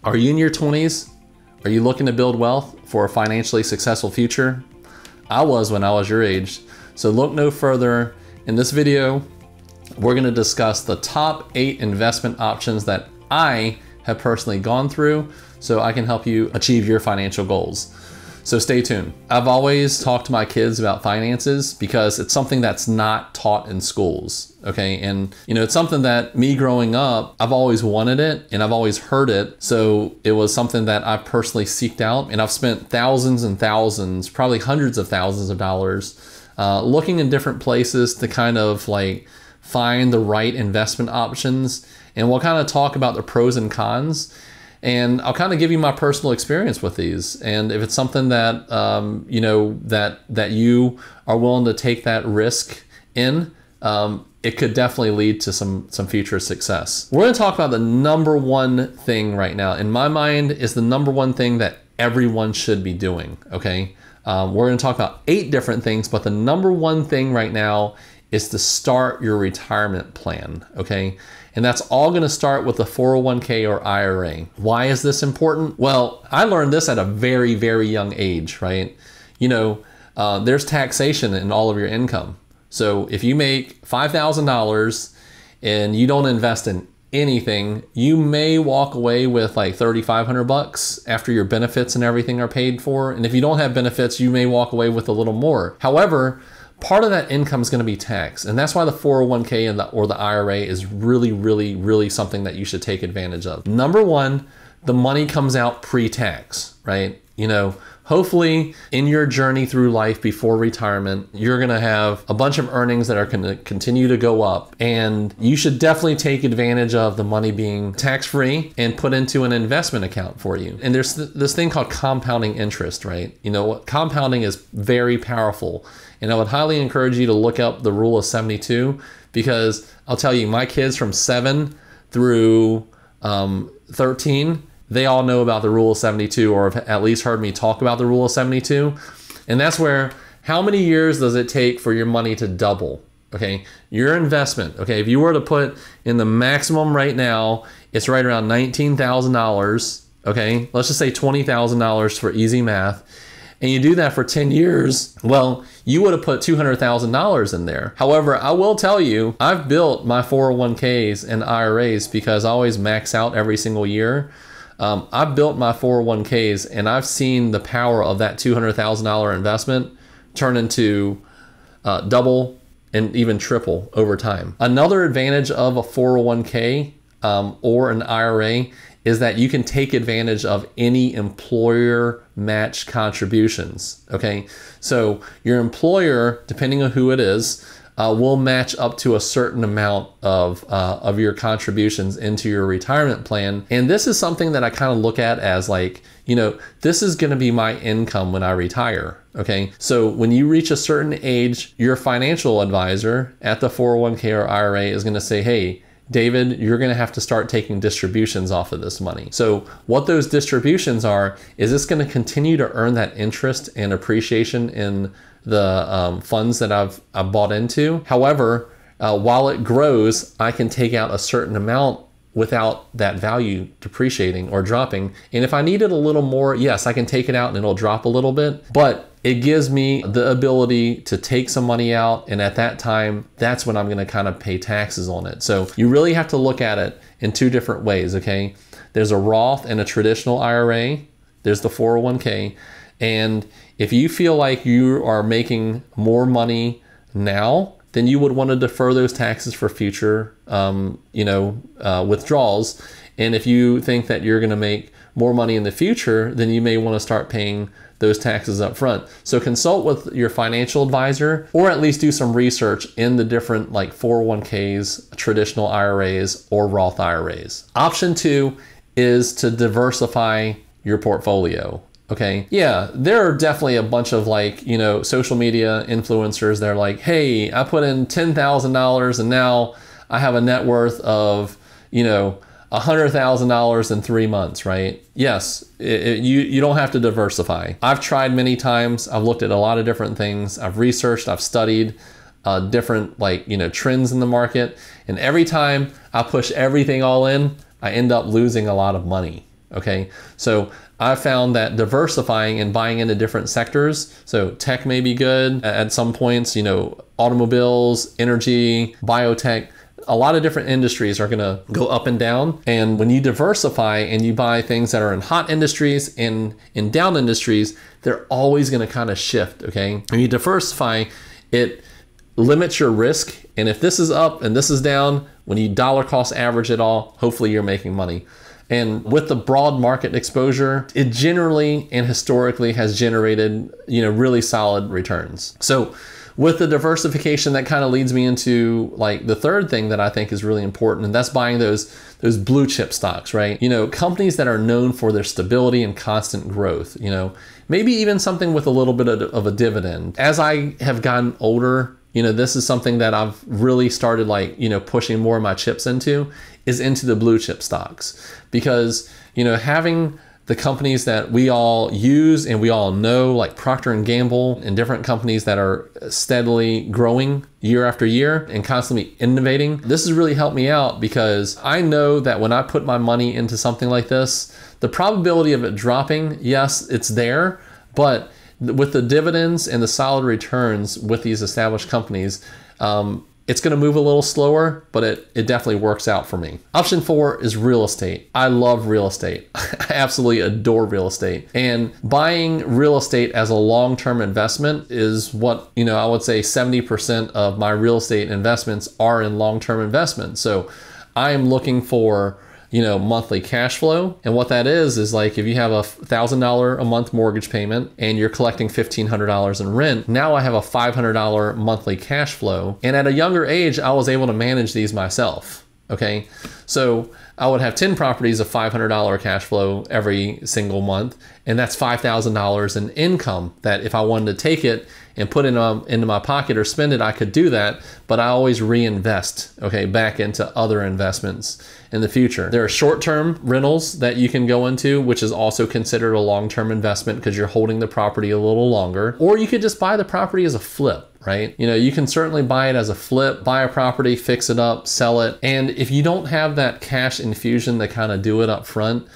Are you in your 20s? Are you looking to build wealth for a financially successful future? I was when I was your age. So look no further. In this video, we're going to discuss the top 8 investment options that I have personally gone through so I can help you achieve your financial goals. So stay tuned. I've always talked to my kids about finances because it's something that's not taught in schools, okay? And it's something that me growing up, I've always wanted it and I've always heard it. So it was something that I've personally seeked out, and I've spent thousands and thousands, probably hundreds of thousands of dollars looking in different places to kind of like find the right investment options. And we'll kind of talk about the pros and cons. And I'll kind of give you my personal experience with these. And if it's something that, that you are willing to take that risk in, it could definitely lead to some future success. We're going to talk about the number one thing right now. In my mind, is the number one thing that everyone should be doing, okay? We're going to talk about 8 different things, but the number one thing right now is to start your retirement plan, okay? And that's all going to start with a 401k or IRA. Why is this important? Well, I learned this at a very, very young age, right? There's taxation in all of your income. So if you make $5,000 and you don't invest in anything, you may walk away with like $3,500 after your benefits and everything are paid for. And if you don't have benefits, you may walk away with a little more. However, part of that income is going to be taxed. And that's why the 401k or the IRA is really, really, really something that you should take advantage of. Number one, the money comes out pre-tax, right? Hopefully in your journey through life before retirement, you're going to have a bunch of earnings that are going to continue to go up. And you should definitely take advantage of the money being tax-free and put into an investment account for you. And there's this thing called compounding interest, right? Compounding is very powerful. And I would highly encourage you to look up the rule of 72, because I'll tell you, my kids from 7 through 13, they all know about the rule of 72, or have at least heard me talk about the rule of 72. And that's where, how many years does it take for your money to double? Okay, your investment, okay, if you were to put in the maximum right now, it's right around $19,000, okay? Let's just say $20,000 for easy math. And you do that for 10 years, well, you would have put $200,000 in there. However, I will tell you, I've built my 401ks and IRAs because I always max out every single year. I've built my 401ks and I've seen the power of that $200,000 investment turn into double and even triple over time. Another advantage of a 401k or an IRA is that you can take advantage of any employer match contributions, okay? So your employer, depending on who it is, will match up to a certain amount of your contributions into your retirement plan. And this is something that I kind of look at as like, this is gonna be my income when I retire, okay? So when you reach a certain age, your financial advisor at the 401k or IRA is gonna say, hey, David, you're going to have to start taking distributions off of this money. So what those distributions are, is it's going to continue to earn that interest and appreciation in the funds that I've bought into. However, while it grows, I can take out a certain amount without that value depreciating or dropping. And if I needed a little more, yes, I can take it out and it'll drop a little bit, but it gives me the ability to take some money out. And at that time, that's when I'm going to kind of pay taxes on it. So you really have to look at it in 2 different ways, okay? There's a Roth and a traditional IRA. There's the 401k. And if you feel like you are making more money now, then you would want to defer those taxes for future, withdrawals. And if you think that you're going to make more money in the future, then you may want to start paying those taxes up front. So consult with your financial advisor, or at least do some research in the different like 401ks, traditional IRAs, or Roth IRAs. Option 2 is to diversify your portfolio. Okay, yeah, there are definitely a bunch of like, social media influencers. They're like, hey, I put in $10,000 and now I have a net worth of, $100,000 in 3 months, right? Yes, you don't have to diversify. I've tried many times. I've looked at a lot of different things. I've researched, I've studied different trends in the market. And every time I push everything all in, I end up losing a lot of money. okay? So I found that diversifying and buying into different sectors, so tech may be good at some points, you know, automobiles, energy, biotech, a lot of different industries are gonna go up and down. And when you diversify and you buy things that are in hot industries and in down industries, they're always gonna kind of shift, okay? When you diversify, it limits your risk. And if this is up and this is down, when you dollar cost average it all, hopefully you're making money. And with the broad market exposure, it generally and historically has generated, you know, really solid returns. So with the diversification, that kind of leads me into like the third thing that I think is really important, and that's buying those blue chip stocks, right? You know, companies that are known for their stability and constant growth, you know, maybe even something with a little bit of a dividend. As I have gotten older, you know, this is something that I've really started like, you know, pushing more of my chips into the blue chip stocks, because, you know, having the companies that we all use and we all know, like Procter & Gamble and different companies that are steadily growing year after year and constantly innovating, this has really helped me out, because I know that when I put my money into something like this, the probability of it dropping, yes, it's there, but with the dividends and the solid returns with these established companies, it's going to move a little slower, but it definitely works out for me. Option 4 is real estate. I love real estate. I absolutely adore real estate. And buying real estate as a long-term investment is what, you know, I would say 70% of my real estate investments are in long-term investments. So I am looking for, you know, monthly cash flow. And what that is like if you have a $1,000 a month mortgage payment and you're collecting $1,500 in rent, now I have a $500 monthly cash flow. And at a younger age, I was able to manage these myself, okay? So I would have 10 properties of $500 cash flow every single month. And that's $5,000 in income that if I wanted to take it and put it into my pocket or spend it, I could do that, but I always reinvest, okay, back into other investments in the future. There are short-term rentals that you can go into, which is also considered a long-term investment because you're holding the property a little longer, or you could just buy the property as a flip, right? You know, you can certainly buy it as a flip, buy a property, fix it up, sell it. And if you don't have that cash infusion to kind of do it up front,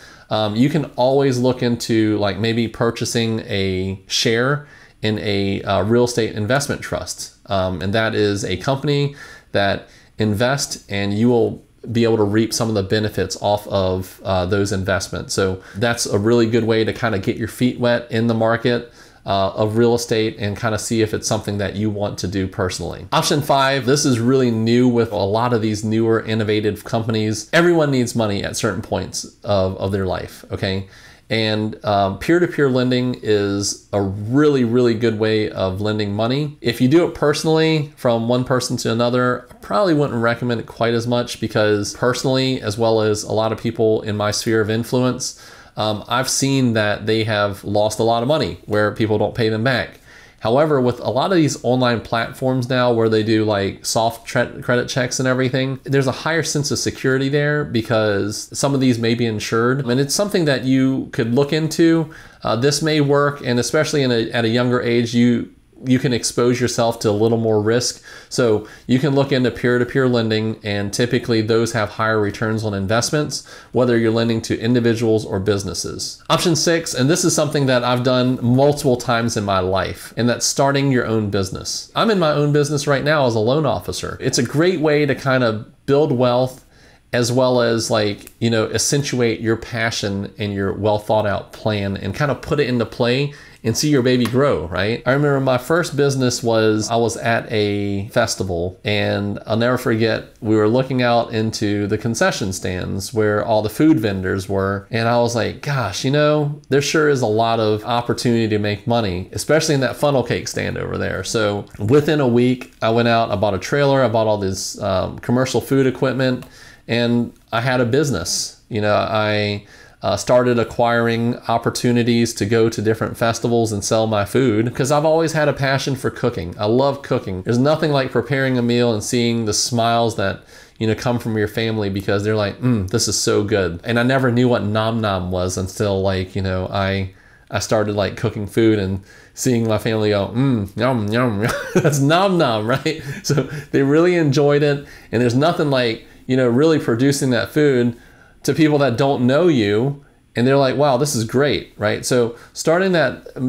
you can always look into like maybe purchasing a share in a real estate investment trust. And that is a company that invests, and you will be able to reap some of the benefits off of those investments. So that's a really good way to kind of get your feet wet in the market of real estate and kind of see if it's something that you want to do personally. Option 5, this is really new with a lot of these newer innovative companies. Everyone needs money at certain points of their life, okay? And peer-to-peer lending is a really, really good way of lending money. If you do it personally from one person to another, I probably wouldn't recommend it quite as much, because personally, as well as a lot of people in my sphere of influence, I've seen that they have lost a lot of money where people don't pay them back. However, with a lot of these online platforms now where they do like soft credit checks and everything, there's a higher sense of security there because some of these may be insured. And it's something that you could look into. This may work, and especially at a younger age, you can expose yourself to a little more risk. So you can look into peer-to-peer lending, and typically those have higher returns on investments, whether you're lending to individuals or businesses. Option 6, and this is something that I've done multiple times in my life, and that's starting your own business. I'm in my own business right now as a loan officer. It's a great way to kind of build wealth, as well as like, you know, accentuate your passion and your well thought out plan and kind of put it into play and see your baby grow, right? I remember my first business I was at a festival, and I'll never forget, we were looking out into the concession stands where all the food vendors were. And I was like, gosh, you know, there sure is a lot of opportunity to make money, especially in that funnel cake stand over there. So within a week, I went out, I bought a trailer, I bought all this commercial food equipment, and I had a business. You know, I started acquiring opportunities to go to different festivals and sell my food, because I've always had a passion for cooking. I love cooking. There's nothing like preparing a meal and seeing the smiles that, you know, come from your family because they're like, this is so good. And I never knew what nom nom was until, like, you know, I started like cooking food and seeing my family go, yum, yum. That's nom nom, right? So they really enjoyed it. And there's nothing like, you know, really producing that food to people that don't know you and they're like, wow, this is great, right? So starting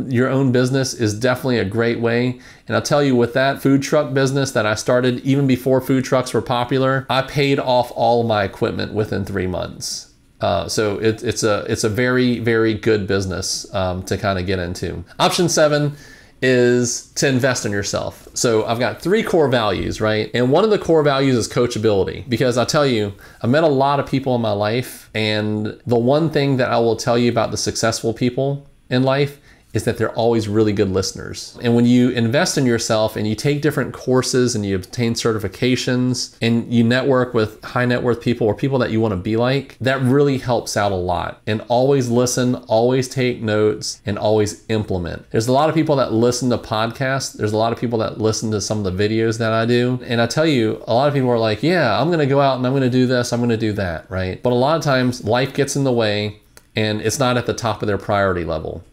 your own business is definitely a great way. And I'll tell you, with that food truck business that I started even before food trucks were popular, I paid off all of my equipment within 3 months. So it's a very, very good business to kind of get into. Option 7 is to invest in yourself. So I've got 3 core values, right? And one of the core values is coachability, because I'll tell you, I've met a lot of people in my life, and the one thing that I will tell you about the successful people in life is that they're always really good listeners. And when you invest in yourself and you take different courses and you obtain certifications and you network with high net worth people or people that you want to be like, that really helps out a lot. And always listen, always take notes, and always implement. There's a lot of people that listen to podcasts. There's a lot of people that listen to some of the videos that I do. And I tell you, a lot of people are like, yeah, I'm going to go out and I'm going to do this, I'm going to do that, right? But a lot of times life gets in the way and it's not at the top of their priority level.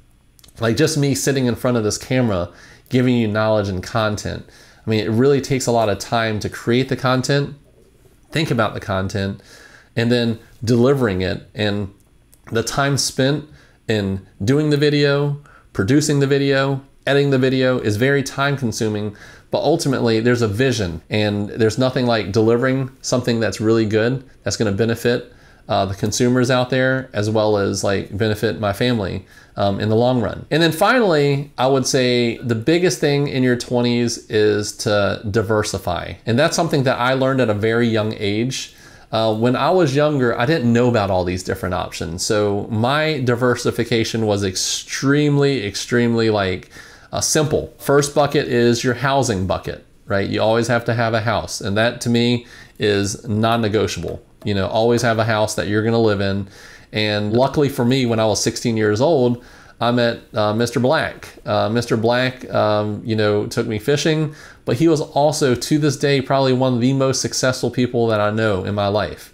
Like just me sitting in front of this camera, giving you knowledge and content. I mean, it really takes a lot of time to create the content, think about the content, and then delivering it. And the time spent in doing the video, producing the video, editing the video is very time consuming, but ultimately there's a vision, and there's nothing like delivering something that's really good, that's gonna benefit the consumers out there, as well as like benefit my family in the long run. And then finally, I would say the biggest thing in your 20s is to diversify. And that's something that I learned at a very young age. When I was younger, I didn't know about all these different options. So my diversification was extremely like simple. First bucket is your housing bucket, right? You always have to have a house. And that to me is non-negotiable. You know, always have a house that you're going to live in. And luckily for me, when I was 16 years old, I met Mr. Black. Mr. Black, you know, took me fishing, but he was also, to this day, probably one of the most successful people that I know in my life,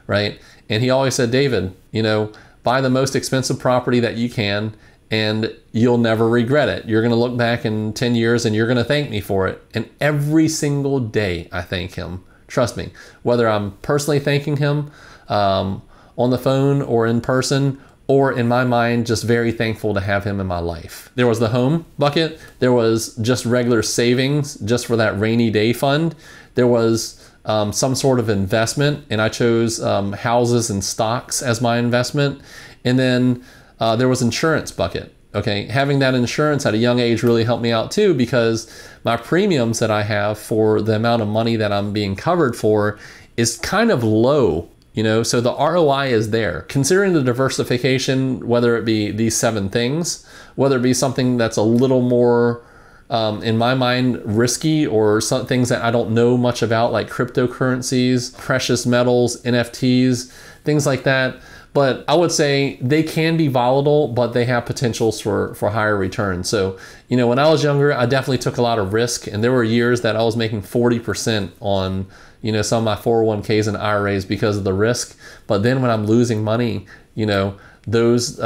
right? And he always said, David, you know, buy the most expensive property that you can, and you'll never regret it. You're going to look back in 10 years and you're going to thank me for it. And every single day I thank him. Trust me, whether I'm personally thanking him on the phone or in person, or in my mind, just very thankful to have him in my life. There was the home bucket. There was just regular savings just for that rainy day fund. There was some sort of investment, and I chose houses and stocks as my investment. And then there was insurance bucket. Okay, having that insurance at a young age really helped me out too, because my premiums that I have for the amount of money that I'm being covered for is kind of low, you know, so the ROI is there. Considering the diversification, whether it be these 7 things, whether it be something that's a little more, in my mind, risky, or some things that I don't know much about, like cryptocurrencies, precious metals, NFTs, things like that. But I would say they can be volatile, but they have potentials for higher returns. So, you know, when I was younger, I definitely took a lot of risk, and there were years that I was making 40% on, you know, some of my 401ks and IRAs because of the risk. But then when I'm losing money, you know, those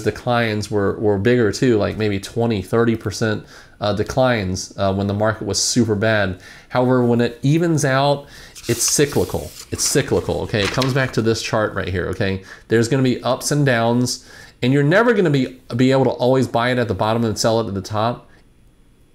declines were bigger too, like maybe 20-30% declines when the market was super bad. However, when it evens out, it's cyclical. It's cyclical, okay? It comes back to this chart right here, okay? There's gonna be ups and downs, and you're never gonna be able to always buy it at the bottom and sell it at the top.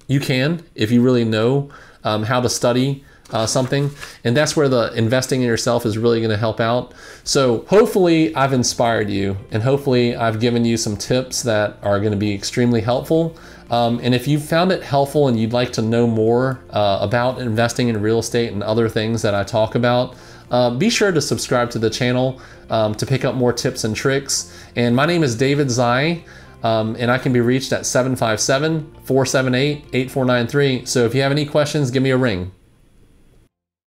You can, if you really know how to study something, and that's where the investing in yourself is really gonna help out. So hopefully I've inspired you, and hopefully I've given you some tips that are gonna be extremely helpful. And if you found it helpful and you'd like to know more about investing in real estate and other things that I talk about, be sure to subscribe to the channel to pick up more tips and tricks. And my name is David Zai, and I can be reached at 757-478-8493. So if you have any questions, give me a ring.